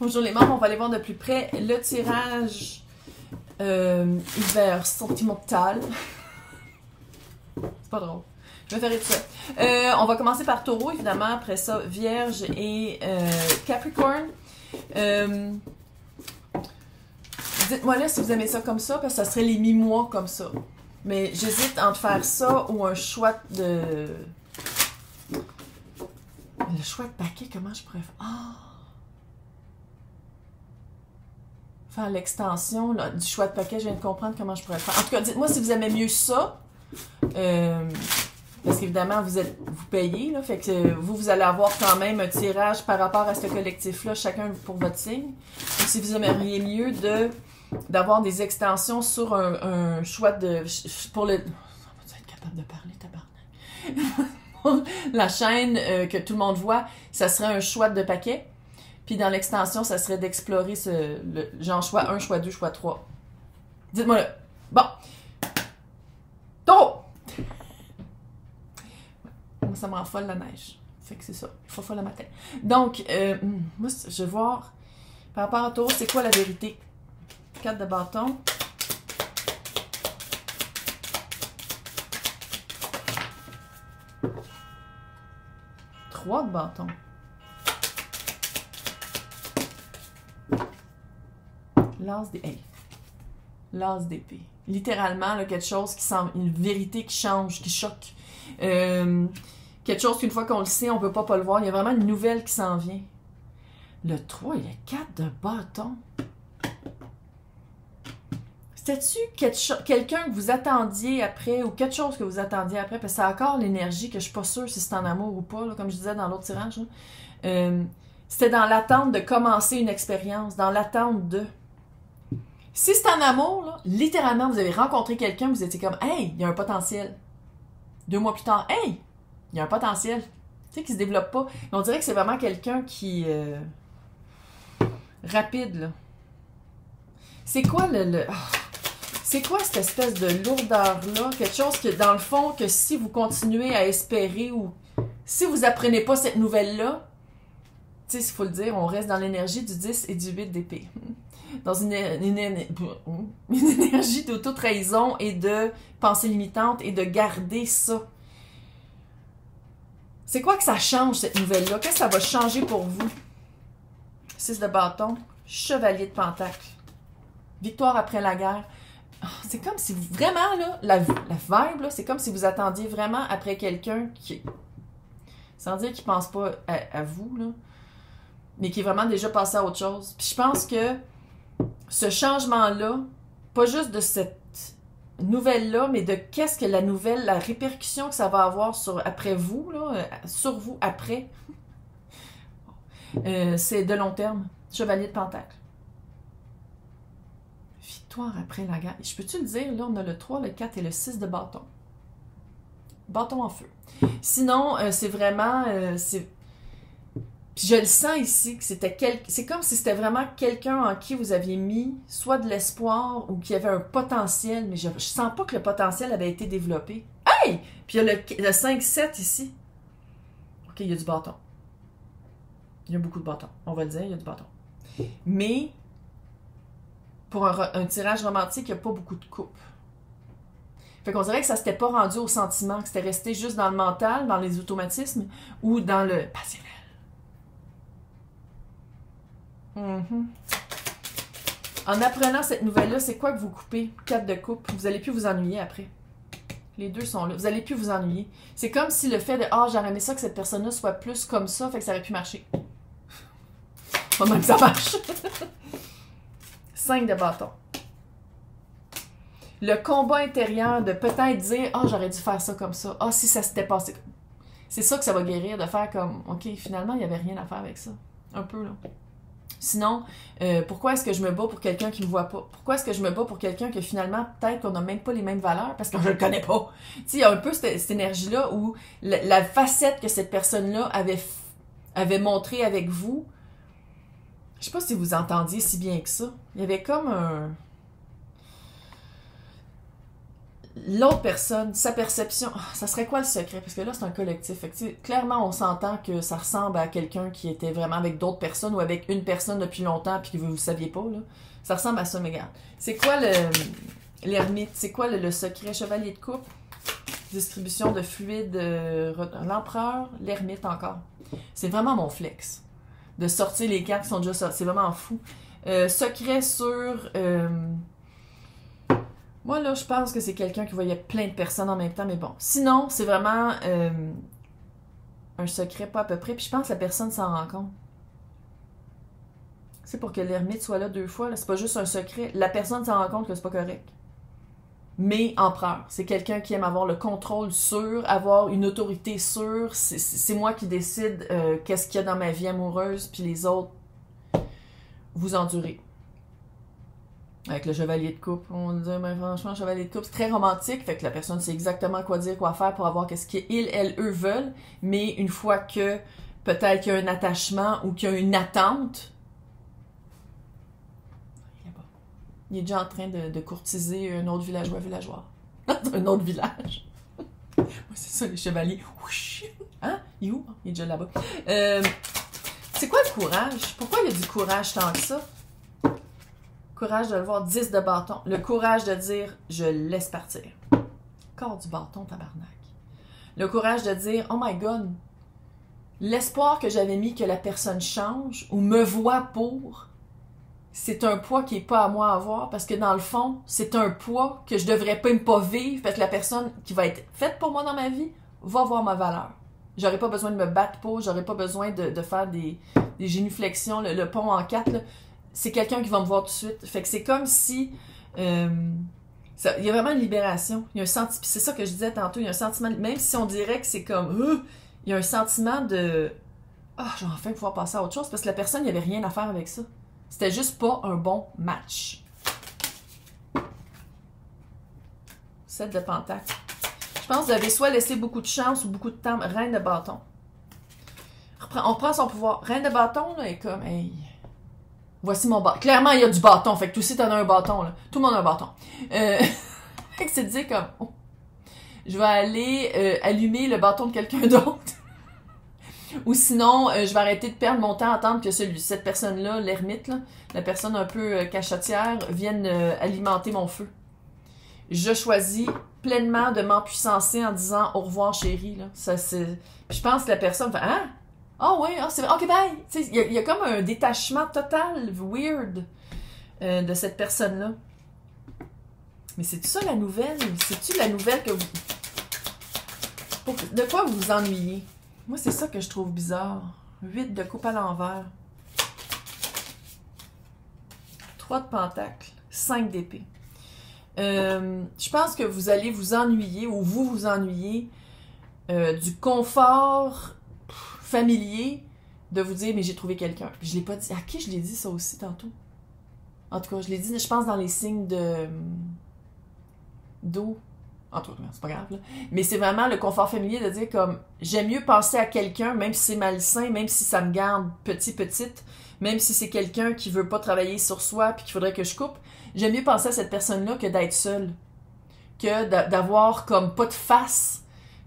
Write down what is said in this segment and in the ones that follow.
Bonjour les membres, on va aller voir de plus près le tirage hiver sentimental. C'est pas drôle. Je vais faire tout ça. On va commencer par Taureau, évidemment. Après ça, Vierge et Capricorne. Dites-moi là si vous aimez ça comme ça, parce que ça serait les mi-mois comme ça. Mais j'hésite entre faire ça ou un choix de... Le choix de paquet, comment je pourrais faire? Ah! Faire l'extension du choix de paquet, je viens de comprendre comment je pourrais faire. En tout cas, dites-moi si vous aimez mieux ça. Parce qu'évidemment, vous payez, là, fait que vous allez avoir quand même un tirage par rapport à ce collectif-là, chacun pour votre signe. Donc, si vous aimeriez mieux d'avoir des extensions sur un choix de... pour le... On va être capable de parler, tabarnak. La chaîne que tout le monde voit, ça serait un choix de paquet. Puis dans l'extension, ça serait d'explorer genre choix 1, choix 2, choix 3. Dites-moi là. Bon. Taureau! Moi, ça me rend folle la neige. Fait que c'est ça. Il faut folle le matin. Donc, moi, je vais voir, par rapport à Taureau, c'est quoi la vérité? 4 de bâton. Trois de bâton. L'as des... Hey. L'as d'épée. Littéralement, là, quelque chose qui semble... Une vérité qui change, qui choque. Quelque chose qu'une fois qu'on le sait, on ne peut pas le voir. Il y a vraiment une nouvelle qui s'en vient. Le 3, il y a 4 de bâton. C'était-tu quelqu'un que vous attendiez après ou quelque chose que vous attendiez après? Parce que c'est encore l'énergie que je ne suis pas sûre si c'est en amour ou pas, là, comme je disais dans l'autre tirage. C'était dans l'attente de commencer une expérience, dans l'attente de... Si c'est en amour, là, littéralement, vous avez rencontré quelqu'un, vous étiez comme « Hey, il y a un potentiel. » 2 mois plus tard, « Hey, il y a un potentiel. » Tu sais, qui se développe pas. Mais on dirait que c'est vraiment quelqu'un qui... rapide, là. C'est quoi le... Oh. C'est quoi cette espèce de lourdeur-là? Quelque chose que, dans le fond, que si vous continuez à espérer ou... Si vous apprenez pas cette nouvelle-là, tu sais, il faut le dire, on reste dans l'énergie du 10 et du 8 d'épée. Dans une énergie d'auto-trahison et de pensée limitante et de garder ça. C'est quoi que ça change, cette nouvelle-là? Qu'est-ce que ça va changer pour vous? 6 de bâton, chevalier de pentacle. Victoire après la guerre. Oh, c'est comme si vous, vraiment, là, la vibe, là, c'est comme si vous attendiez vraiment après quelqu'un qui... Sans dire qu'il ne pense pas à vous, là, mais qui est vraiment déjà passé à autre chose. Puis je pense que ce changement-là, pas juste de cette nouvelle-là, mais de qu'est-ce que la nouvelle, la répercussion que ça va avoir après vous, là, sur vous après, c'est de long terme. Chevalier de pentacle. Victoire après la guerre. Je peux-tu le dire? Là, on a le 3, le 4 et le 6 de bâton. Bâton en feu. Sinon, c'est vraiment... Puis je le sens ici, que c'est comme si c'était vraiment quelqu'un en qui vous aviez mis soit de l'espoir ou qui avait un potentiel, mais je sens pas que le potentiel avait été développé. Hey! Puis il y a le 5-7 ici. OK, il y a du bâton. Il y a beaucoup de bâtons. On va le dire, il y a du bâton. Mais, pour un tirage romantique, il n'y a pas beaucoup de coupes. Fait qu'on dirait que ça s'était pas rendu au sentiment, que c'était resté juste dans le mental, dans les automatismes, ou dans le passionnel. En apprenant cette nouvelle-là, c'est quoi que vous coupez? 4 de coupe. Vous n'allez plus vous ennuyer après. Les deux sont là. Vous n'allez plus vous ennuyer. C'est comme si le fait de « Ah, j'aurais aimé ça que cette personne-là soit plus comme ça, fait que ça aurait pu marcher. » Pas même que ça marche. 5 de bâton. Le combat intérieur de peut-être dire « Ah, j'aurais dû faire ça comme ça. Ah, si ça s'était passé. » C'est ça que ça va guérir, de faire comme « Ok, finalement, il n'y avait rien à faire avec ça. » Un peu, là. Sinon, pourquoi est-ce que je me bats pour quelqu'un qui ne me voit pas? Pourquoi est-ce que je me bats pour quelqu'un que finalement, peut-être qu'on n'a même pas les mêmes valeurs parce que je ne le connais pas? Tu sais, il y a un peu cette énergie-là où la facette que cette personne-là avait montrée avec vous, je ne sais pas si vous entendiez si bien que ça. Il y avait comme un... l'autre personne, sa perception, ça serait quoi le secret? Parce que là, c'est un collectif. Fait que, clairement, on s'entend que ça ressemble à quelqu'un qui était vraiment avec d'autres personnes ou avec une personne depuis longtemps puis que vous ne saviez pas. Là. Ça ressemble à ça, mais regarde. C'est quoi l'ermite? C'est quoi le secret? Chevalier de coupe? Distribution de fluide, l'empereur, l'ermite encore. C'est vraiment mon flex. De sortir les cartes qui sont déjà sorties. C'est vraiment fou. Secret sur... moi, là, je pense que c'est quelqu'un qui voyait plein de personnes en même temps, mais bon. Sinon, c'est vraiment un secret, pas à peu près, puis je pense que la personne s'en rend compte. C'est pour que l'ermite soit là 2 fois, là, c'est pas juste un secret. La personne s'en rend compte que c'est pas correct. Mais empereur, c'est quelqu'un qui aime avoir le contrôle sur, avoir une autorité sur. C'est moi qui décide qu'est-ce qu'il y a dans ma vie amoureuse, puis les autres, vous endurez. Avec le chevalier de coupe, on dit, mais franchement, le chevalier de coupe, c'est très romantique, fait que la personne sait exactement quoi dire, quoi faire pour avoir qu'est-ce qu'ils, elles, eux veulent, mais une fois que peut-être qu'il y a un attachement ou qu'il y a une attente, il est déjà en train de courtiser un autre villageois. Un autre village. C'est ça, les chevaliers. Hein? Il est où? Il est déjà là-bas. C'est quoi le courage? Pourquoi il y a du courage tant que ça? Courage de le voir, 10 de bâton. Le courage de dire, je laisse partir. Corps du bâton, tabarnak. Le courage de dire, oh my God, l'espoir que j'avais mis que la personne change ou me voit pour, c'est un poids qui n'est pas à moi à avoir parce que dans le fond, c'est un poids que je devrais même pas vivre parce que la personne qui va être faite pour moi dans ma vie va avoir ma valeur. J'aurais pas besoin de me battre pour, j'aurais pas besoin de faire des génuflexions, le pont en 4, là. C'est quelqu'un qui va me voir tout de suite. Fait que c'est comme si... il y a vraiment une libération. Il y a un sentiment... C'est ça que je disais tantôt. Il y a un sentiment... Même si on dirait que c'est comme... il y a un sentiment de... je vais enfin pouvoir passer à autre chose. Parce que la personne, il n'y avait rien à faire avec ça. C'était juste pas un bon match. 7 de pentacle. Je pense que vous avez soit laissé beaucoup de chance ou beaucoup de temps. Reine de bâton. On reprend son pouvoir. Reine de bâton, là, est comme... Hey... Voici mon bâton. Clairement, il y a du bâton. Fait que toi aussi, t'en as un bâton, là. Tout le monde a un bâton. Fait que c'est de dire comme... Oh, je vais aller allumer le bâton de quelqu'un d'autre. Ou sinon, je vais arrêter de perdre mon temps à attendre que cette personne-là, l'ermite, là, la personne un peu cachottière, vienne alimenter mon feu. Je choisis pleinement de m'empuissancer en disant au revoir, chérie. Là. Ça, c'est... Puis je pense que la personne fait... Hein? Ah oui, c'est vrai. OK, bye! Il y a comme un détachement total, weird, de cette personne-là. Mais c'est-tu ça la nouvelle? C'est-tu la nouvelle que vous... De quoi vous vous ennuyez? Moi, c'est ça que je trouve bizarre. 8 de coupe à l'envers. 3 de pentacle. 5 d'épée. Je pense que vous allez vous ennuyer, ou vous vous ennuyez, du confort... familier de vous dire mais j'ai trouvé quelqu'un. Puis je l'ai pas dit. À qui je l'ai dit ça aussi tantôt? En tout cas, je l'ai dit, je pense dans les signes d'eau. En tout cas, c'est pas grave, là. Mais c'est vraiment le confort familier de dire comme j'aime mieux penser à quelqu'un, même si c'est malsain, même si ça me garde petite, même si c'est quelqu'un qui veut pas travailler sur soi puis qu'il faudrait que je coupe, j'aime mieux penser à cette personne-là que d'être seule. Que d'avoir comme pas de face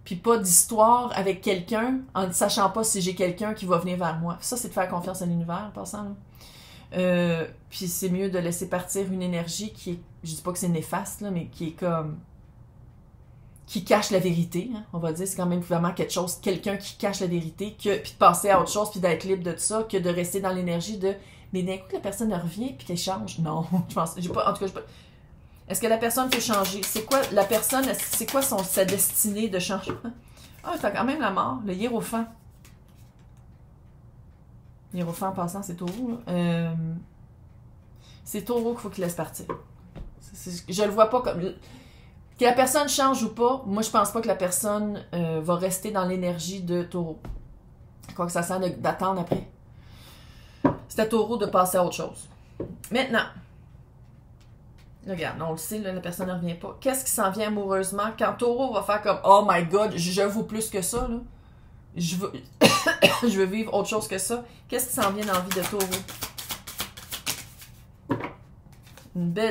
puis pas d'histoire avec quelqu'un en ne sachant pas si j'ai quelqu'un qui va venir vers moi. Ça, c'est de faire confiance à l'univers, en passant. Là. Puis c'est mieux de laisser partir une énergie qui est, je dis pas que c'est néfaste, là, mais qui est comme... qui cache la vérité, hein, on va dire. C'est quand même vraiment quelque chose, quelqu'un qui cache la vérité, puis de passer à autre chose, puis d'être libre de tout ça, que de rester dans l'énergie de... Mais d'un coup, la personne revient, puis qu'elle change. Non, je pense... J'ai pas, en tout cas, est-ce que la personne peut changer? C'est quoi la personne, c'est quoi sa destinée de changement? Ah, t'as quand même la mort, le hiérophant. Hiérophant en passant, c'est taureau. C'est taureau qu'il faut qu'il laisse partir. Je le vois pas comme... Que la personne change ou pas, moi je pense pas que la personne va rester dans l'énergie de taureau. Quoi que ça sert d'attendre après. C'est à taureau de passer à autre chose. Maintenant... Regarde, on le sait, là, la personne ne revient pas. Qu'est-ce qui s'en vient amoureusement? Quand Taureau va faire comme « Oh my God, je vaux plus que ça, là. Je veux... je veux vivre autre chose que ça. » Qu'est-ce qui s'en vient dans la vie de Taureau?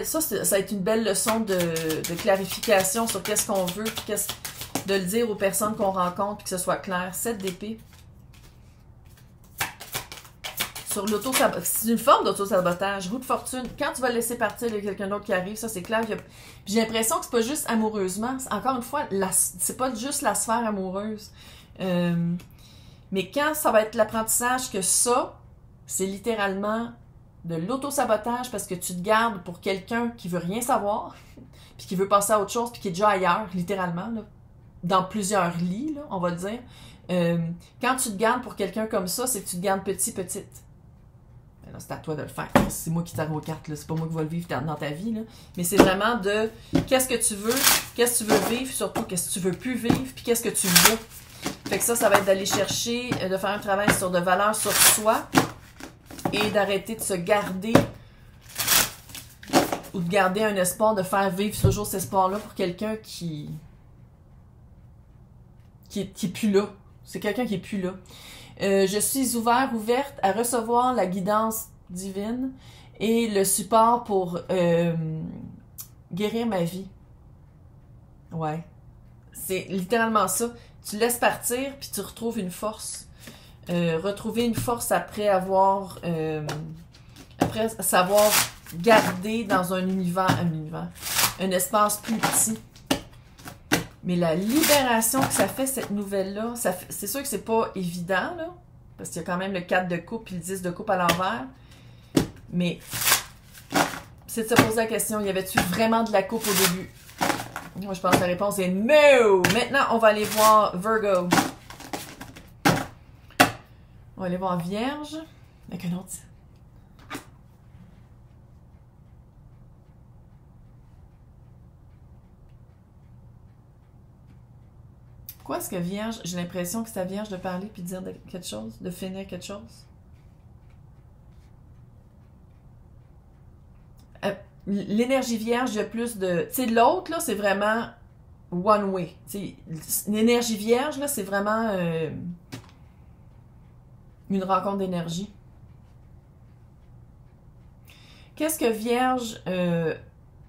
Ça va être une belle leçon de clarification sur qu'est-ce qu'on veut, puis de le dire aux personnes qu'on rencontre, puis que ce soit clair. 7 d'épée. Sur l'auto-sabotage, c'est une forme d'auto-sabotage. Roue de fortune, quand tu vas le laisser partir, il y a quelqu'un d'autre qui arrive, ça c'est clair. J'ai l'impression que c'est pas juste amoureusement. Encore une fois, c'est pas juste la sphère amoureuse. Mais quand ça va être l'apprentissage que ça, c'est littéralement de l'auto-sabotage parce que tu te gardes pour quelqu'un qui veut rien savoir, puis qui veut passer à autre chose, puis qui est déjà ailleurs, littéralement, là, dans plusieurs lits, là, on va le dire. Quand tu te gardes pour quelqu'un comme ça, c'est que tu te gardes petite. C'est à toi de le faire. C'est moi qui t'arrive aux cartes, là. C'est pas moi qui vais le vivre dans ta vie. Là. Mais c'est vraiment de qu'est-ce que tu veux vivre, surtout qu'est-ce que tu veux plus vivre, puis qu'est-ce que tu veux. Fait que ça va être d'aller chercher, de faire un travail sur de valeurs sur soi et d'arrêter de se garder ou de garder un espoir, de faire vivre toujours cet espoir-là pour quelqu'un qui est plus là. C'est quelqu'un qui est plus là. Je suis ouverte à recevoir la guidance divine et le support pour guérir ma vie. Ouais. C'est littéralement ça. Tu laisses partir, puis tu retrouves une force. Retrouver une force après savoir garder dans un espace plus petit. Mais la libération que ça fait, cette nouvelle-là, c'est sûr que c'est pas évident, là, parce qu'il y a quand même le 4 de coupe et le 10 de coupe à l'envers. Mais c'est de se poser la question, y avait-tu vraiment de la coupe au début? Moi, je pense que la réponse est no! Maintenant, on va aller voir Virgo. On va aller voir Vierge avec un autre. Pourquoi est-ce que Vierge, j'ai l'impression que c'est à Vierge de parler puis de dire quelque chose, de finir quelque chose? L'énergie Vierge, il y a plus de... Tu sais, l'autre, là, c'est vraiment one way. L'énergie Vierge, là, c'est vraiment une rencontre d'énergie. Qu'est-ce que Vierge...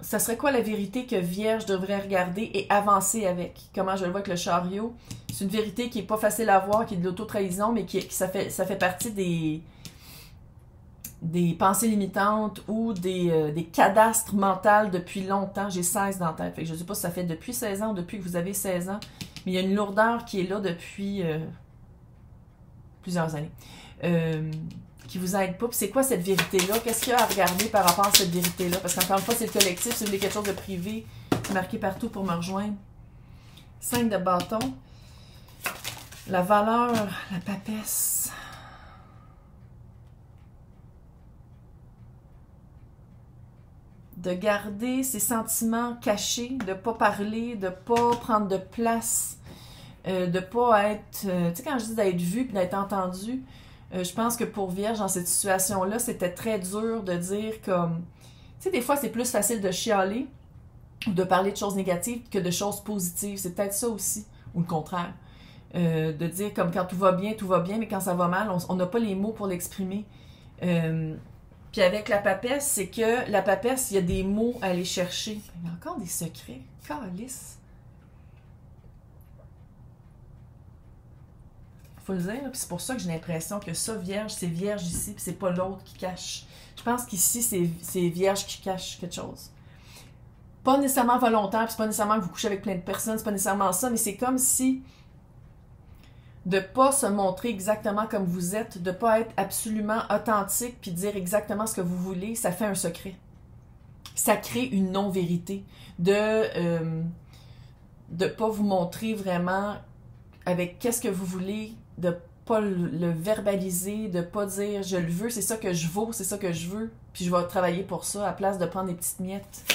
ça serait quoi la vérité que Vierge devrait regarder et avancer avec? Comment je le vois avec le chariot? C'est une vérité qui est pas facile à voir, qui est de l'auto-trahison, mais ça fait partie des pensées limitantes ou des cadastres mentales depuis longtemps. J'ai 16 dans la tête. Fait que je ne sais pas si ça fait depuis 16 ans ou depuis que vous avez 16 ans, mais il y a une lourdeur qui est là depuis plusieurs années. Qui vous aide pas. Puis c'est quoi cette vérité-là? Qu'est-ce qu'il y a à regarder par rapport à cette vérité-là? Parce qu'encore une fois, c'est le collectif. Si vous voulez quelque chose de privé, c'est marqué partout pour me rejoindre. 5 de bâton. La valeur, la papesse. De garder ses sentiments cachés, de ne pas parler, de ne pas prendre de place, de ne pas être... tu sais, quand je dis d'être vu et d'être entendu, je pense que pour Vierge, dans cette situation-là, c'était très dur de dire comme... Tu sais, des fois, c'est plus facile de chialer ou de parler de choses négatives que de choses positives. C'est peut-être ça aussi, ou le contraire. De dire comme quand tout va bien, mais quand ça va mal, on n'a pas les mots pour l'exprimer. Puis avec la papesse, c'est que la papesse, il y a des mots à aller chercher. Il y a encore des secrets. Calice. Faut le dire, puis c'est pour ça que j'ai l'impression que ça, Vierge, c'est Vierge ici, puis c'est pas l'autre qui cache. Je pense qu'ici, c'est Vierge qui cache quelque chose. Pas nécessairement volontaire, puis c'est pas nécessairement que vous couchez avec plein de personnes, c'est pas nécessairement ça, mais c'est comme si de pas se montrer exactement comme vous êtes, de pas être absolument authentique, puis dire exactement ce que vous voulez, ça fait un secret. Ça crée une non-vérité. De pas vous montrer vraiment avec qu'est-ce que vous voulez, de pas le verbaliser, de pas dire je le veux, c'est ça que je vaux, c'est ça que je veux, puis je vais travailler pour ça, à place de prendre des petites miettes.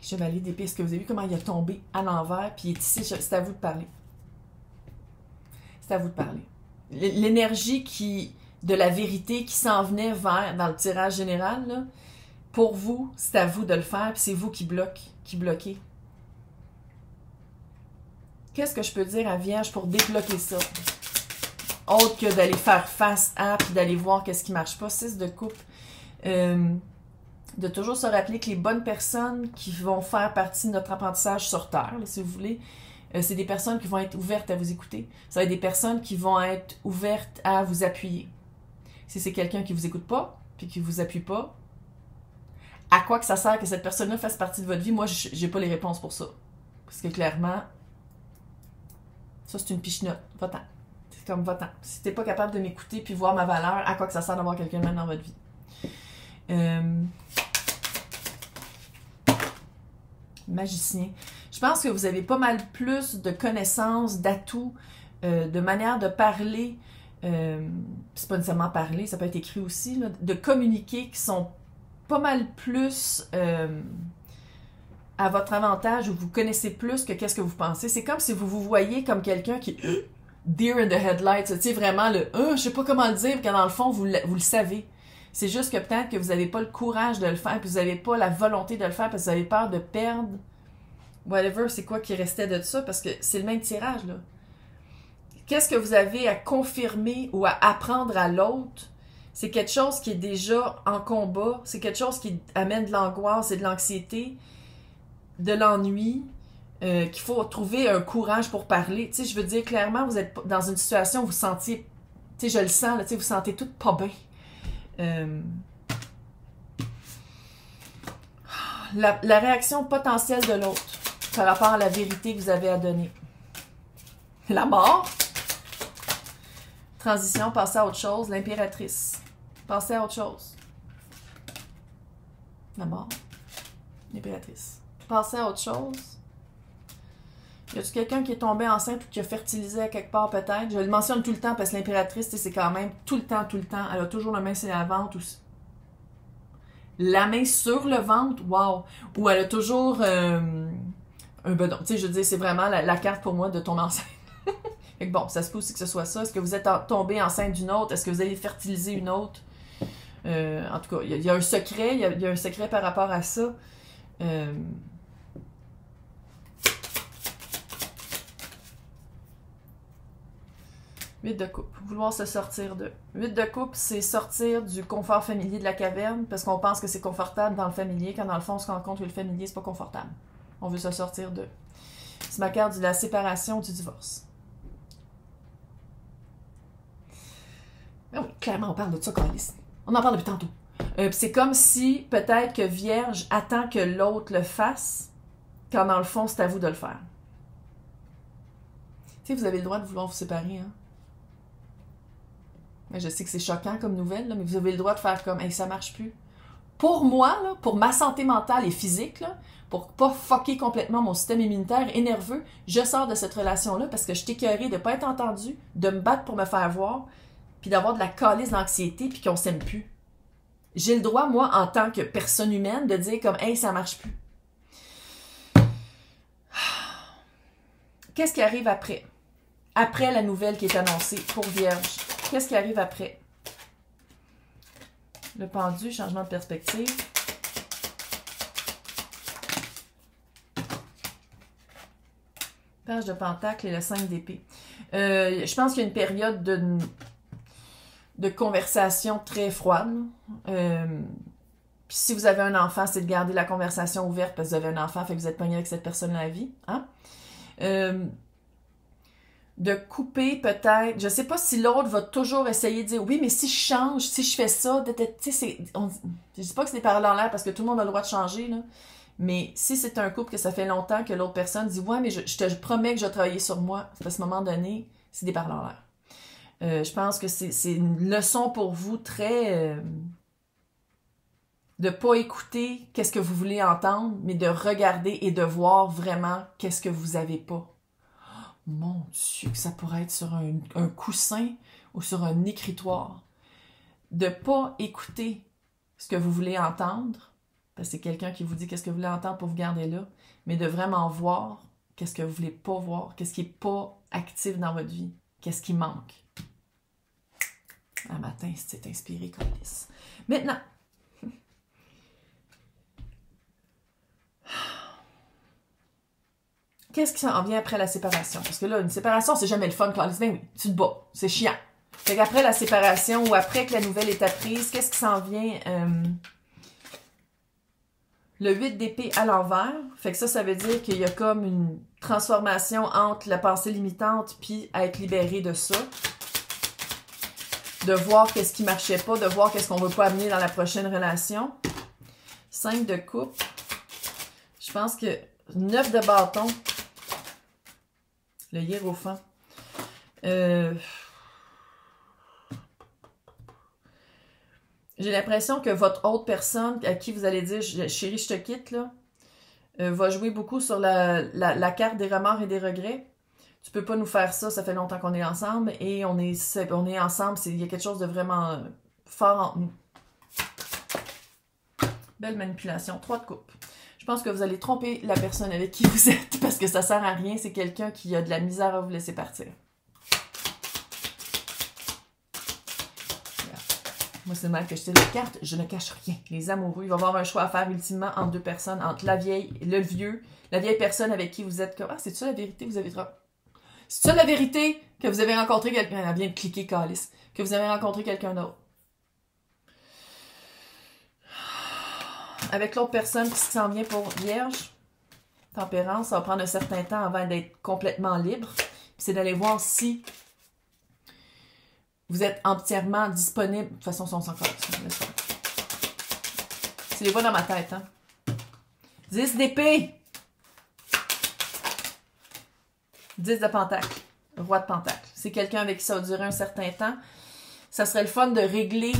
Chevalier d'épée, est-ce que vous avez vu comment il a tombé à l'envers, puis il est ici, c'est à vous de parler. C'est à vous de parler. L'énergie de la vérité qui s'en venait dans le tirage général, là, pour vous, c'est à vous de le faire, puis c'est vous qui bloquez. Qu'est-ce que je peux dire à Vierge pour débloquer ça? autre que d'aller faire face à, puis d'aller voir qu'est-ce qui marche pas. 6 de coupe. De toujours se rappeler que les bonnes personnes qui vont faire partie de notre apprentissage sur Terre, là, si vous voulez, c'est des personnes qui vont être ouvertes à vous écouter. Ça va être des personnes qui vont être ouvertes à vous appuyer. Si c'est quelqu'un qui vous écoute pas, puis qui vous appuie pas, à quoi que ça sert que cette personne-là fasse partie de votre vie? Moi, j'ai pas les réponses pour ça. Parce que clairement, ça c'est une pichenote. Va-t'en. C'est comme va-t'en. Si t'es pas capable de m'écouter puis voir ma valeur, à quoi que ça sert d'avoir quelqu'un de même dans votre vie? Magicien. Je pense que vous avez pas mal plus de connaissances, d'atouts, de manières de parler. C'est pas nécessairement parler, ça peut être écrit aussi, là, de communiquer qui sont pas mal plus à votre avantage ou vous connaissez plus que qu'est-ce que vous pensez. C'est comme si vous vous voyez comme quelqu'un qui deer in the headlights, tu sais, vraiment le je sais pas comment le dire, quand dans le fond, vous le savez. C'est juste que peut-être que vous n'avez pas le courage de le faire, puis vous n'avez pas la volonté de le faire, parce que vous avez peur de perdre whatever, c'est quoi qui restait de ça, parce que c'est le même tirage, là. Qu'est-ce que vous avez à confirmer ou à apprendre à l'autre? C'est quelque chose qui est déjà en combat, c'est quelque chose qui amène de l'angoisse et de l'anxiété, de l'ennui, qu'il faut trouver un courage pour parler. Tu sais, je veux dire, clairement, vous êtes dans une situation où vous sentiez, tu sais, je le sens, là, tu sais, vous sentez tout pas bien. La réaction potentielle de l'autre par rapport à la vérité que vous avez à donner. La mort. Transition, passer à autre chose. L'impératrice. Passer à autre chose. La mort. L'impératrice. Passer à autre chose. Y a-tu quelqu'un qui est tombé enceinte ou qui a fertilisé à quelque part peut-être? Je le mentionne tout le temps parce que l'impératrice, c'est quand même tout le temps. Elle a toujours la main sur la ventre. La main sur le ventre, wow! Ou elle a toujours un bedon. Tu sais, je veux dire, c'est vraiment la carte pour moi de tomber enceinte. Fait que bon, ça se peut aussi que ce soit ça. Est-ce que vous êtes tombé enceinte d'une autre? Est-ce que vous allez fertiliser une autre? En tout cas, il y a un secret. Il y a un secret par rapport à ça. 8 de coupe. Vouloir se sortir de. 8 de coupe, c'est sortir du confort familier de la caverne parce qu'on pense que c'est confortable dans le familier, quand dans le fond, on se rend compte que le familier, c'est pas confortable. On veut se sortir de. C'est ma carte de la séparation, du divorce. Ah oui, clairement, on parle de ça, Calice. On en parle depuis tantôt. C'est comme si, peut-être que Vierge attend que l'autre le fasse, quand dans le fond, c'est à vous de le faire. Tu sais, vous avez le droit de vouloir vous séparer, hein? Je sais que c'est choquant comme nouvelle, là, mais vous avez le droit de faire comme « Hey, ça marche plus ». Pour moi, là, pour ma santé mentale et physique, là, pour pas fucker complètement mon système immunitaire et nerveux, je sors de cette relation-là parce que je suis écœurée de pas être entendue, de me battre pour me faire voir, puis d'avoir de la calice d'anxiété, puis qu'on s'aime plus. J'ai le droit, moi, en tant que personne humaine, de dire comme « Hey, ça marche plus ». Qu'est-ce qui arrive après? Après la nouvelle qui est annoncée pour Vierge. Qu'est-ce qui arrive après? Le pendu, changement de perspective. Page de pentacle et le 5 d'épée. Je pense qu'il y a une période de conversation très froide. Puis si vous avez un enfant, c'est de garder la conversation ouverte parce que vous avez un enfant, fait que vous êtes pogné avec cette personne à la vie. Hein? De couper peut-être, je sais pas si l'autre va toujours essayer de dire oui, mais si je change, si je fais ça, tu sais, je dis pas que c'est des paroles en l'air parce que tout le monde a le droit de changer, là, mais si c'est un couple que ça fait longtemps que l'autre personne dit ouais, mais je te promets que je vais travailler sur moi, à ce moment donné, c'est des paroles en l'air. Je pense que c'est une leçon pour vous très de pas écouter qu'est-ce que vous voulez entendre, mais de regarder et de voir vraiment qu'est-ce que vous avez pas. Mon Dieu, que ça pourrait être sur un coussin ou sur un écritoire. De pas écouter ce que vous voulez entendre, parce que c'est quelqu'un qui vous dit qu'est-ce que vous voulez entendre pour vous garder là, mais de vraiment voir qu'est-ce que vous voulez pas voir, qu'est-ce qui est pas actif dans votre vie, qu'est-ce qui manque. Un matin, c'est inspiré comme lisse. Maintenant, qu'est-ce qui s'en vient après la séparation? Parce que là, une séparation, c'est jamais le fun, Claude. Ben oui, tu te bats. C'est chiant. Fait qu'après la séparation ou après que la nouvelle est apprise, qu'est-ce qui s'en vient? Le 8 d'épée à l'envers. Fait que ça veut dire qu'il y a comme une transformation entre la pensée limitante puis être libéré de ça. De voir qu'est-ce qui marchait pas, de voir qu'est-ce qu'on veut pas amener dans la prochaine relation. 5 de coupe. Je pense que 9 de bâton. Le hiérophant. J'ai l'impression que votre autre personne à qui vous allez dire « Chérie, je te quitte », là, va jouer beaucoup sur la carte des remords et des regrets. Tu peux pas nous faire ça, ça fait longtemps qu'on est ensemble et on est ensemble, il y a quelque chose de vraiment fort entre nous. Belle manipulation. 3 de coupe. Je pense que vous allez tromper la personne avec qui vous êtes parce que ça sert à rien. C'est quelqu'un qui a de la misère à vous laisser partir. Moi, c'est le mal que je tire la carte. Je ne cache rien. Les amoureux, il va y avoir un choix à faire ultimement entre deux personnes, entre la vieille et le vieux. La vieille personne avec qui vous êtes comme « Ah, c'est ça la vérité? Vous avez trop... » C'est ça la vérité que vous avez rencontré quelqu'un... Elle vient de cliquer, Calice. Que vous avez rencontré quelqu'un d'autre. Avec l'autre personne qui s'en vient pour Vierge, Tempérance, ça va prendre un certain temps avant d'être complètement libre. C'est d'aller voir si vous êtes entièrement disponible. De toute façon, on s'en encore. C'est les voix dans ma tête, hein. 10 d'épée. 10 de pentacle. Roi de pentacle. C'est quelqu'un avec qui ça va durer un certain temps. Ça serait le fun de régler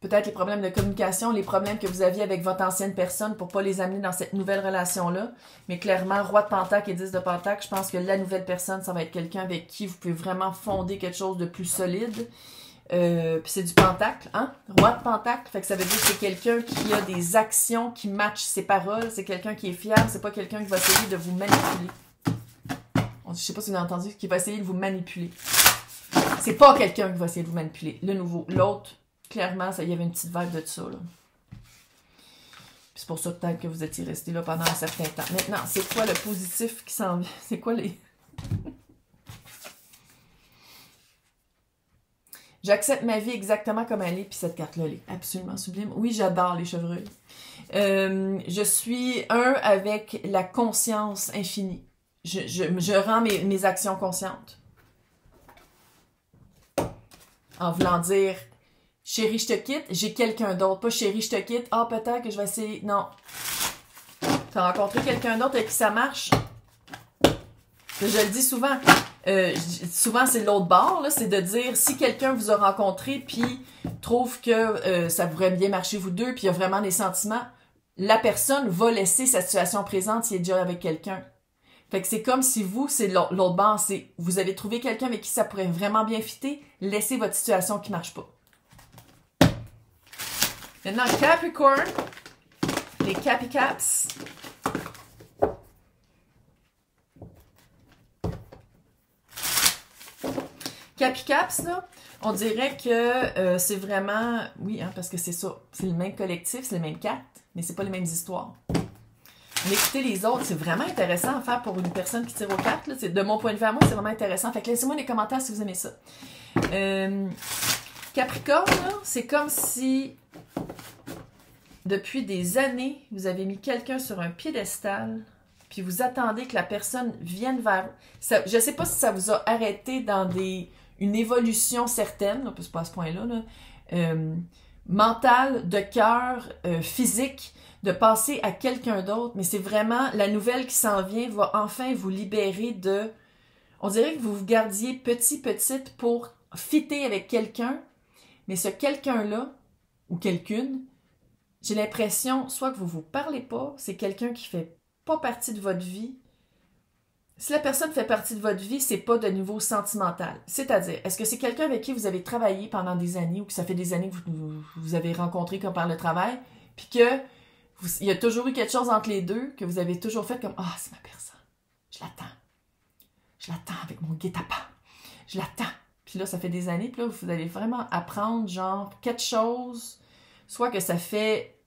peut-être les problèmes de communication, les problèmes que vous aviez avec votre ancienne personne pour pas les amener dans cette nouvelle relation-là. Mais clairement, roi de pentacle et 10 de pentacle, je pense que la nouvelle personne, ça va être quelqu'un avec qui vous pouvez vraiment fonder quelque chose de plus solide. Puis c'est du pentacle, hein? Roi de pentacle, fait que ça veut dire que c'est quelqu'un qui a des actions qui matchent ses paroles. C'est quelqu'un qui est fiable, c'est pas quelqu'un qui va essayer de vous manipuler. Je sais pas si vous avez entendu, qui va essayer de vous manipuler. C'est pas quelqu'un qui va essayer de vous manipuler. Le nouveau, l'autre, clairement, il y avait une petite vibe de ça, là. C'est pour ça peut-être que vous étiez resté là pendant un certain temps. Maintenant, c'est quoi le positif qui s'en vient? C'est quoi les... J'accepte ma vie exactement comme elle est, puis cette carte-là, elle est absolument sublime. Oui, j'adore les chevreuils. Je suis un avec la conscience infinie. Je rends mes actions conscientes. En voulant dire, chérie, je te quitte, j'ai quelqu'un d'autre. Pas chérie, je te quitte, ah, peut-être que je vais essayer. Non. Tu as rencontré quelqu'un d'autre avec qui ça marche? Je le dis souvent. Souvent, c'est l'autre bord, là, c'est de dire, si quelqu'un vous a rencontré puis trouve que ça pourrait bien marcher vous deux, puis il y a vraiment des sentiments, la personne va laisser sa situation présente s'il est déjà avec quelqu'un. Fait que c'est comme si vous, c'est l'autre bord, c'est vous avez trouvé quelqu'un avec qui ça pourrait vraiment bien fitter, laissez votre situation qui marche pas. Maintenant, Capricorn, les Caps. Caps, là, on dirait que c'est vraiment... Oui, hein, parce que c'est ça. C'est le même collectif, c'est les mêmes cartes, mais c'est pas les mêmes histoires. Mais écouter les autres, c'est vraiment intéressant à faire pour une personne qui tire aux cartes. Là. De mon point de vue à moi, c'est vraiment intéressant. Fait que laissez-moi dans les commentaires si vous aimez ça. Capricorne, c'est comme si, depuis des années, vous avez mis quelqu'un sur un piédestal, puis vous attendez que la personne vienne vers vous. Je ne sais pas si ça vous a arrêté dans une évolution certaine, c'est pas à ce point-là, mentale, de cœur, physique, de passer à quelqu'un d'autre, mais c'est vraiment la nouvelle qui s'en vient va enfin vous libérer de... On dirait que vous vous gardiez petite pour fitter avec quelqu'un, mais ce quelqu'un-là, ou quelqu'une, j'ai l'impression, soit que vous vous parlez pas, c'est quelqu'un qui fait pas partie de votre vie. Si la personne fait partie de votre vie, c'est pas de niveau sentimental. C'est-à-dire, est-ce que c'est quelqu'un avec qui vous avez travaillé pendant des années, ou que ça fait des années que vous avez rencontré comme par le travail, puis que il y a toujours eu quelque chose entre les deux, que vous avez toujours fait comme « Ah, c'est ma personne. Je l'attends. Je l'attends avec mon guet-apens. Je l'attends. » Puis là, ça fait des années, puis là, vous allez vraiment apprendre, genre, quelque chose, soit que ça fait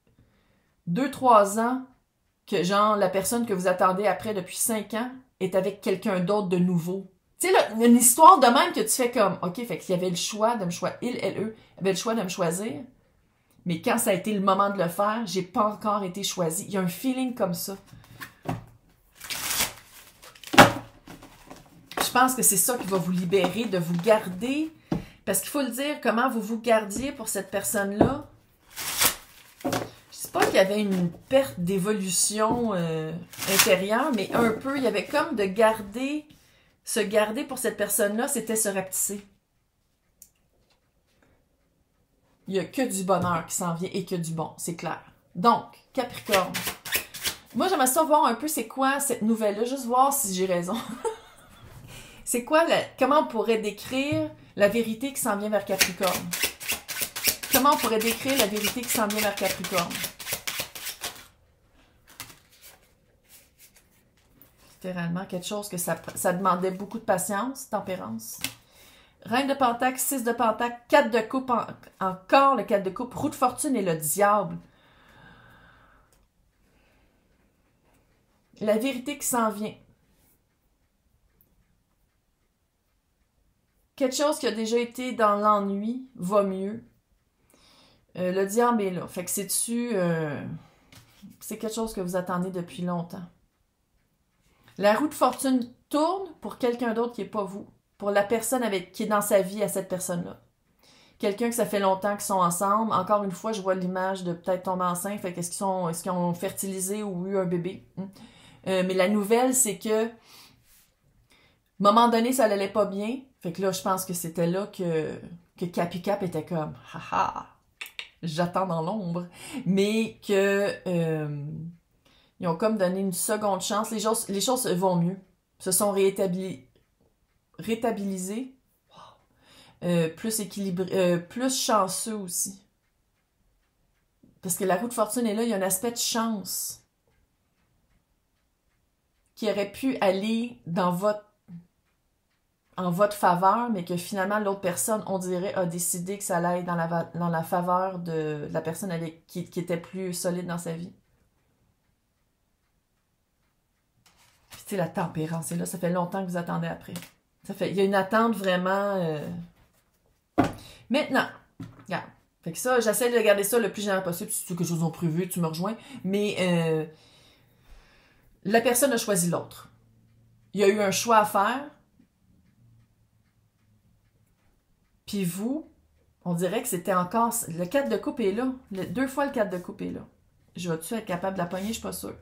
2-3 ans que, genre, la personne que vous attendez après depuis 5 ans est avec quelqu'un d'autre de nouveau. Tu sais, là, une histoire de même que tu fais comme, OK, fait qu'il y avait le choix de me choisir, eux, avait le choix de me choisir, mais quand ça a été le moment de le faire, j'ai pas encore été choisie. Il y a un feeling comme ça. Je pense que c'est ça qui va vous libérer, de vous garder, parce qu'il faut le dire, comment vous vous gardiez pour cette personne-là. Je sais pas qu'il y avait une perte d'évolution intérieure, mais un peu, il y avait comme de garder... Se garder pour cette personne-là, c'était se rapetisser. Il n'y a que du bonheur qui s'en vient et que du bon, c'est clair. Donc, Capricorne. Moi, j'aimerais savoir un peu c'est quoi cette nouvelle-là, juste voir si j'ai raison. C'est quoi, comment on pourrait décrire la vérité qui s'en vient vers Capricorne? Comment on pourrait décrire la vérité qui s'en vient vers Capricorne? Littéralement, quelque chose que ça demandait beaucoup de patience, tempérance. Reine de Pentacle, 6 de Pentacle, 4 de coupe, encore le 4 de coupe, roue de fortune et le diable. La vérité qui s'en vient. Quelque chose qui a déjà été dans l'ennui va mieux. Le diable est là. Fait que c'est quelque chose que vous attendez depuis longtemps. La roue de fortune tourne pour quelqu'un d'autre qui n'est pas vous. Pour la personne qui est dans sa vie à cette personne-là. Quelqu'un que ça fait longtemps qu'ils sont ensemble. Encore une fois, je vois l'image de peut-être tomber enceinte. Fait qu'est-ce qu'ils ont fertilisé ou eu un bébé? Mais la nouvelle, c'est que à un moment donné, ça n'allait pas bien. Fait que là, je pense que c'était là que Capi Cap était comme « Haha, j'attends dans l'ombre. » Mais que ils ont comme donné une seconde chance. Les choses vont mieux. Se sont rétabilisées. Plus équilibré, plus chanceux aussi. Parce que la roue de fortune est là, il y a un aspect de chance qui aurait pu aller en votre faveur, mais que finalement l'autre personne, on dirait, a décidé que ça allait dans la faveur de la personne qui était plus solide dans sa vie. Puis tu sais, la tempérance, et là, ça fait longtemps que vous attendez après. Il y a une attente vraiment... Maintenant, regarde. Fait que ça, j'essaie de garder ça le plus général possible. Si tu as quelque chose en prévu, tu me rejoins. Mais la personne a choisi l'autre. Il y a eu un choix à faire. Puis vous, on dirait que c'était encore... Le 4 de coupe est là. 2 fois le 4 de coupe est là. Je vais-tu être capable de la pogner? Je suis pas sûre.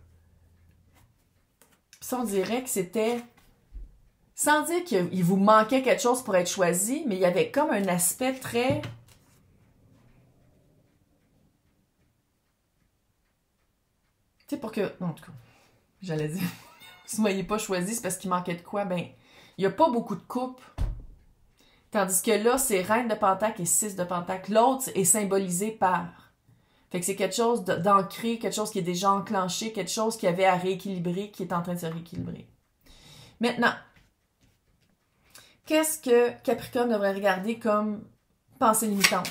Puis ça, on dirait que c'était... Sans dire qu'il vous manquait quelque chose pour être choisi, mais il y avait comme un aspect très... Tu sais, pour que... En tout cas, j'allais dire... si vous ne m'ayez pas choisi, c'est parce qu'il manquait de quoi? Ben, il n'y a pas beaucoup de coupes. Tandis que là, c'est Reine de Pentacle et 6 de Pentacle. L'autre est symbolisé par... Fait que c'est quelque chose d'ancré, quelque chose qui est déjà enclenché, quelque chose qui avait à rééquilibrer, qui est en train de se rééquilibrer. Maintenant... Qu'est-ce que Capricorne devrait regarder comme pensée limitante?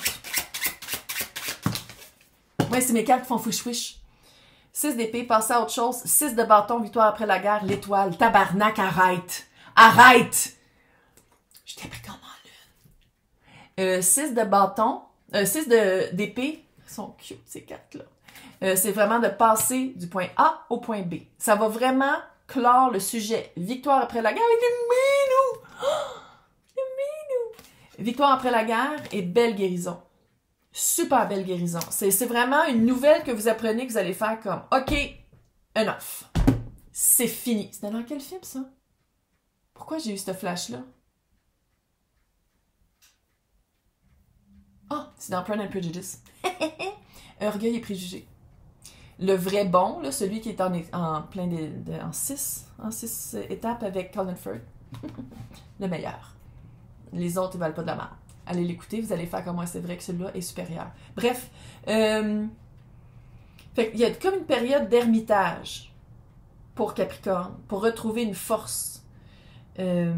Ouais, c'est mes cartes qui font fouche-fouche. 6 d'épée, passer à autre chose. 6 de bâton, victoire après la guerre, l'étoile. Tabarnak, arrête! Arrête! Je suis Capricorne en lune. 6 de bâton, 6 d'épée. Ils sont cute, ces cartes-là. C'est vraiment de passer du point A au point B. Ça va vraiment clore le sujet. Victoire après la guerre avec les minous! Oh! Victoire après la guerre et belle guérison. Super belle guérison. C'est vraiment une nouvelle que vous apprenez que vous allez faire comme « OK, enough. C'est fini. » C'était dans quel film, ça? Pourquoi j'ai eu ce flash-là? Ah, c'est dans Pride and Prejudice. Orgueil et préjugés. Le vrai bon, là, celui qui est en plein en 6 étapes avec Colin Firth. Le meilleur. Les autres, ils valent pas de la merde. Allez l'écouter, vous allez faire comme moi, c'est vrai que celui-là est supérieur. Bref, fait qu'il y a comme une période d'ermitage pour Capricorne, pour retrouver une force. C'est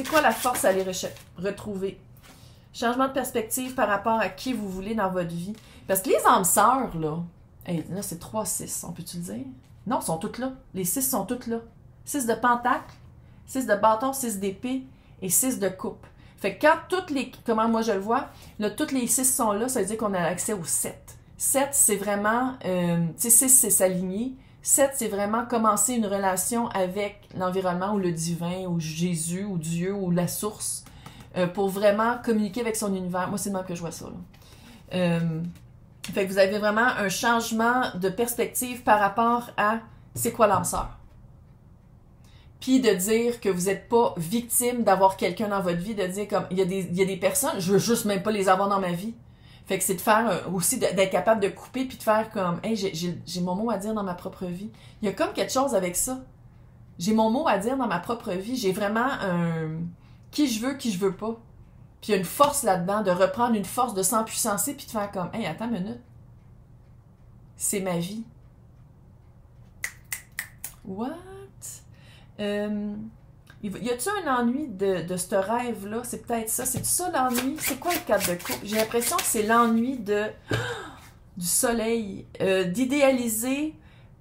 quoi la force à aller retrouver? Changement de perspective par rapport à qui vous voulez dans votre vie. Parce que les âmes sœurs, là c'est 3-6, on peut-tu le dire? Non, ils sont toutes là. Les 6 sont toutes là. 6 de pentacle, 6 de bâton, 6 d'épée et 6 de coupe. Fait que quand toutes les... Comment moi je le vois? Là, toutes les 6 sont là, ça veut dire qu'on a accès au 7. 7, c'est vraiment... tu sais, 6, c'est s'aligner. 7, c'est vraiment commencer une relation avec l'environnement ou le divin ou Jésus ou Dieu ou la source pour vraiment communiquer avec son univers. Moi, c'est le même que je vois ça. Là. Fait que vous avez vraiment un changement de perspective par rapport à c'est quoi l'âme sœur. Puis de dire que vous n'êtes pas victime d'avoir quelqu'un dans votre vie, de dire comme il y a des personnes, je veux juste même pas les avoir dans ma vie. Fait que c'est de faire aussi d'être capable de couper puis de faire comme hey, j'ai mon mot à dire dans ma propre vie. Il y a comme quelque chose avec ça. J'ai mon mot à dire dans ma propre vie. J'ai vraiment un qui je veux pas. Puis il y a une force là-dedans, de reprendre une force, de s'empuissancer puis de faire comme hey, attends une minute. C'est ma vie. What? Y a-t-il un ennui de ce rêve-là? C'est peut-être ça. C'est ça l'ennui? C'est quoi le 4 de coupe? J'ai l'impression que c'est l'ennui du soleil. D'idéaliser.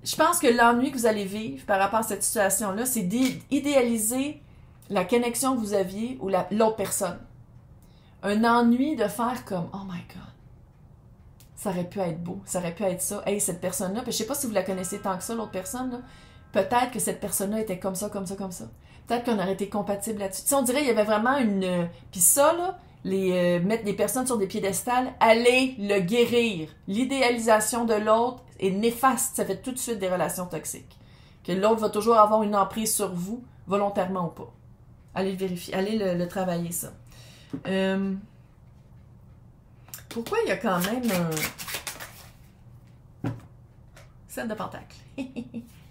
Je pense que l'ennui que vous allez vivre par rapport à cette situation-là, c'est d'idéaliser la connexion que vous aviez ou l'autre personne. Un ennui de faire comme oh my God. Ça aurait pu être beau. Ça aurait pu être ça. Hey, cette personne-là, je sais pas si vous la connaissez tant que ça, l'autre personne, là. Peut-être que cette personne-là était comme ça, comme ça, comme ça. Peut-être qu'on aurait été compatible là-dessus. Tu sais, on dirait qu'il y avait vraiment une... Puis ça, là, mettre des personnes sur des piédestals, allez le guérir. L'idéalisation de l'autre est néfaste. Ça fait tout de suite des relations toxiques. Que l'autre va toujours avoir une emprise sur vous, volontairement ou pas. Allez le vérifier. Allez le travailler, ça. Pourquoi il y a quand même un... 7 de pentacle.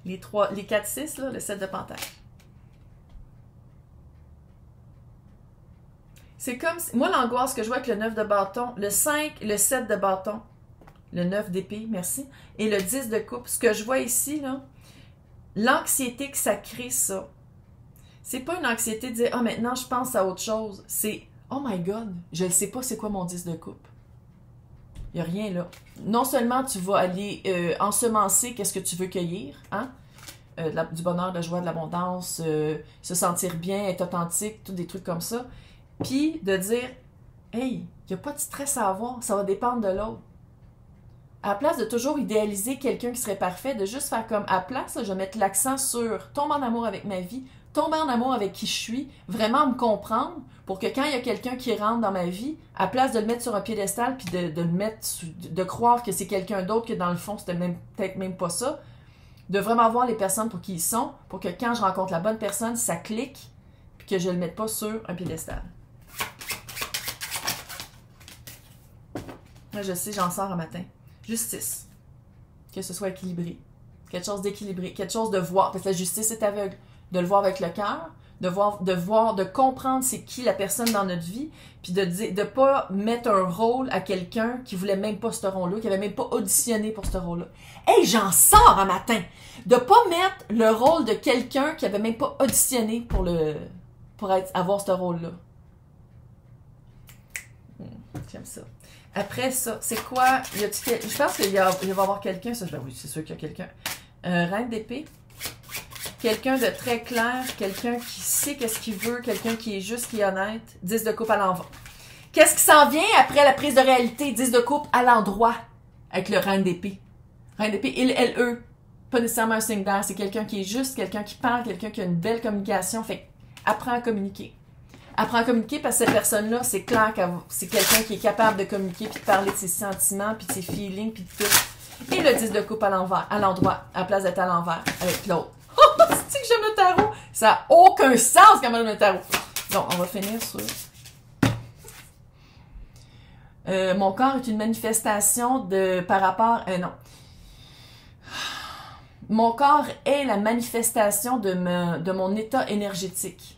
Les 4-6, là, le 7 de pentacle. C'est comme... Moi, l'angoisse que je vois avec le 9 de bâton, le 5, le 7 de bâton, le 9 d'épée, merci, et le 10 de coupe, ce que je vois ici, là, l'anxiété que ça crée, ça, c'est pas une anxiété de dire « Ah, maintenant, je pense à autre chose. » C'est « Oh my God, je ne sais pas c'est quoi mon 10 de coupe. » Il n'y a rien là. Non seulement tu vas aller ensemencer qu'est-ce que tu veux cueillir, hein? Du bonheur, de la joie, de l'abondance, se sentir bien, être authentique, tous des trucs comme ça. Puis de dire, hey, il n'y a pas de stress à avoir, ça va dépendre de l'autre. À la place de toujours idéaliser quelqu'un qui serait parfait, de juste faire comme, à la place, là, je vais mettre l'accent sur tomber en amour avec ma vie, tomber en amour avec qui je suis, vraiment me comprendre, pour que quand il y a quelqu'un qui rentre dans ma vie, à la place de le mettre sur un piédestal, puis de le mettre, de croire que c'est quelqu'un d'autre, que dans le fond, c'était peut-être même pas ça, de vraiment voir les personnes pour qui ils sont, pour que quand je rencontre la bonne personne, ça clique, puis que je le mette pas sur un piédestal. Moi, je sais, j'en sors un matin. Justice. Que ce soit équilibré. Quelque chose d'équilibré. Quelque chose de voir. Parce que la justice est aveugle. De le voir avec le cœur. De comprendre c'est qui la personne dans notre vie. Puis de pas mettre un rôle à quelqu'un qui voulait même pas ce rôle-là, qui avait même pas auditionné pour ce rôle-là. Hey, j'en sors un matin! De pas mettre le rôle de quelqu'un qui avait même pas auditionné pour avoir ce rôle-là. J'aime ça. Après ça, c'est quoi? Je pense qu'il va y avoir quelqu'un, ça, oui, c'est sûr qu'il y a quelqu'un. Reine d'épée. Quelqu'un de très clair, quelqu'un qui sait qu'est-ce qu'il veut, quelqu'un qui est juste, qui est honnête. 10 de coupe à l'envers. Qu'est-ce qui s'en vient après la prise de réalité? 10 de coupe à l'endroit avec le reine d'épée. Reine d'épée, il, elle, eux. Pas nécessairement un signe d'air, c'est quelqu'un qui est juste, quelqu'un qui parle, quelqu'un qui a une belle communication. Fait apprends à communiquer. Apprends à communiquer parce que cette personne-là, c'est clair que c'est quelqu'un qui est capable de communiquer puis de parler de ses sentiments puis de ses feelings puis de tout. Et le 10 de coupe à l'envers, à l'endroit, à la place d'être à l'envers avec l'autre. Oh, c'est que j'aime le tarot! Ça n'a aucun sens quand même le tarot. Donc, on va finir sur... mon corps est une manifestation par rapport... non. Mon corps est la manifestation de mon état énergétique.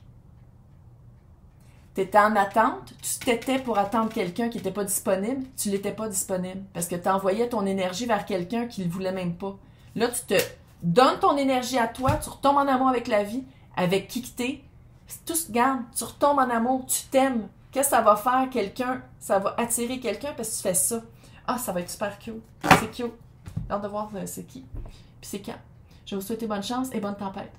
Tu étais en attente, tu t'étais pour attendre quelqu'un qui n'était pas disponible, tu l'étais pas disponible parce que tu envoyais ton énergie vers quelqu'un qui ne le voulait même pas. Là, tu te donnes ton énergie à toi, tu retombes en amour avec la vie, avec qui que t'es. Tout se garde, tu retombes en amour, tu t'aimes. Qu'est-ce que ça va faire quelqu'un? Ça va attirer quelqu'un parce que tu fais ça. Ah, ça va être super cute. C'est cute. J'ai hâte de voir c'est qui. Puis c'est quand. Je vais vous souhaiter bonne chance et bonne tempête.